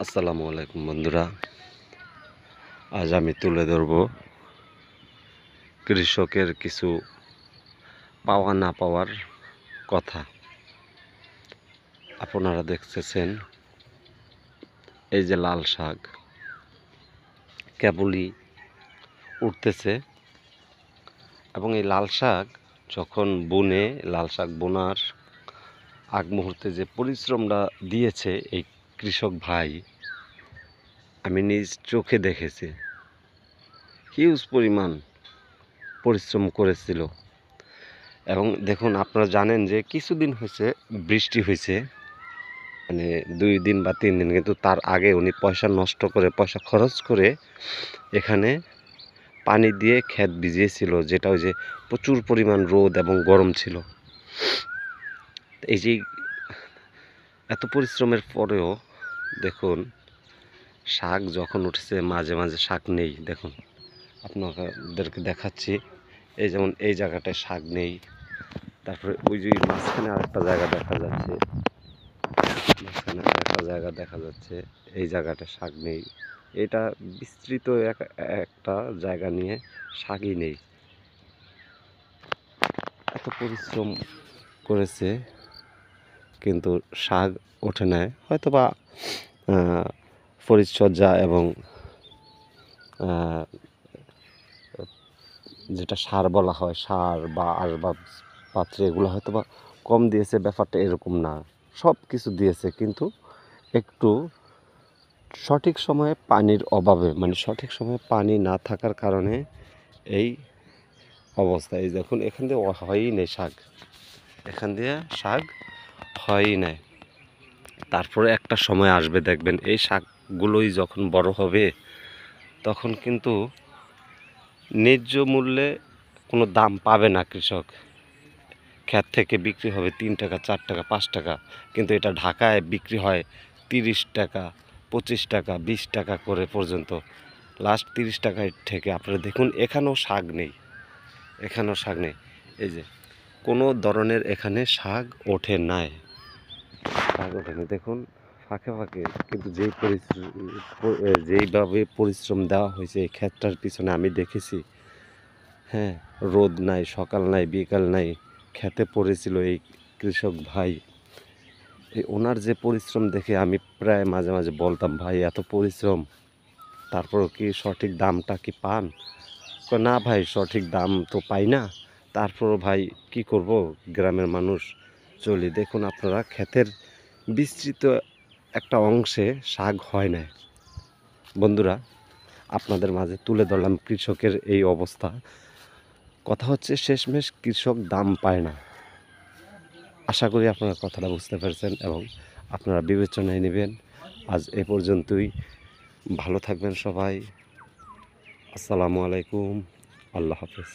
আসসালামু আলাইকুম বন্ধুরা। আজ আমি তুলে ধরব কৃষকের কিছু পাওয়া না পাওয়ার কথা। আপনারা দেখতেছেন এই যে লাল শাক কেবলই উঠতেছে, এবং এই লাল শাক যখন বুনে, লাল শাক বোনার আগ মুহূর্তে যে পরিশ্রমটা দিয়েছে এই কৃষক ভাই, আমি নিজ চোখে দেখেছি। হিউজ পরিমাণ পরিশ্রম করেছিল। এবং দেখুন, আপনারা জানেন যে কিছুদিন হয়েছে বৃষ্টি হয়েছে, মানে 2 দিন বা 3 দিন, কিন্তু তার আগে উনি পয়সা নষ্ট করে, পয়সা খরচ করে এখানে পানি দিয়ে ক্ষেত ভিজিয়েছিল, যেটা ওই যে প্রচুর পরিমাণ রোদ এবং গরম ছিল। এই যে এত পরিশ্রমের পরেও দেখুন, শাক যখন উঠেছে, মাঝে মাঝে শাক নেই। দেখুন, আপনাদেরকে দেখাচ্ছি। এই যেমন এই জায়গাটায় শাক নেই, তারপরে ওই যে মাঝখানে আরেকটা জায়গা দেখা যাচ্ছে, এই জায়গাটা শাক নেই। এটা বিস্তৃত একটা জায়গা নিয়ে শাকই নেই। এত পরিশ্রম করেছে কিন্তু শাক ওঠে নাই, হয়তো বা পরিচর্যা এবং যেটা সার বলা হয়, সার বা আসবাবপত্র, এগুলো হয়তো বা কম দিয়েছে, ব্যাপারটা এরকম না। সব কিছু দিয়েছে, কিন্তু একটু সঠিক সময়ে পানির অভাবে, মানে সঠিক সময়ে পানি না থাকার কারণে এই অবস্থা। এই দেখুন, এখান দিয়ে হয়ই নেই শাক, এখান দিয়ে শাক হয়ই নাই। তারপরে একটা সময় আসবে, দেখবেন এই শাকগুলোই যখন বড় হবে, তখন কিন্তু ন্যায্য মূল্যে কোনো দাম পাবে না কৃষক। ক্ষেত থেকে বিক্রি হবে 3 টাকা, 4 টাকা, 5 টাকা, কিন্তু এটা ঢাকায় বিক্রি হয় 30 টাকা, 25 টাকা, 20 টাকা করে পর্যন্ত। লাস্ট 30 টাকায় থেকে আপনারা দেখুন, এখানেও শাক নেই, এখানেও শাক নেই। এই যে কোনো ধরনের এখানে শাক ওঠে নাই, শাক ওঠেনি। দেখুন, ফাঁকে ফাঁকে কিন্তু যেইভাবে পরিশ্রম দেওয়া হয়েছে এই ক্ষেতটার পিছনে, আমি দেখেছি। হ্যাঁ, রোদ নাই, সকাল নাই, বিকাল নাই, খেতে পড়েছিল এই কৃষক ভাই। এই ওনার যে পরিশ্রম দেখে আমি প্রায় মাঝে মাঝে বলতাম, ভাই এত পরিশ্রম, তারপরও কি সঠিক দামটা কি পান? না ভাই, সঠিক দাম তো পাই না, তারপরও ভাই কি করব, গ্রামের মানুষ চলি। দেখুন আপনারা, ক্ষেতের বিস্তৃত একটা অংশে শাক হয় না। বন্ধুরা, আপনাদের মাঝে তুলে ধরলাম কৃষকের এই অবস্থা। কথা হচ্ছে, শেষমেশ কৃষক দাম পায় না। আশা করি আপনারা কথাটা বুঝতে পেরেছেন এবং আপনারা বিবেচনায় নেবেন। আজ এ পর্যন্তই। ভালো থাকবেন সবাই। আসসালামু আলাইকুম। আল্লাহ হাফেজ।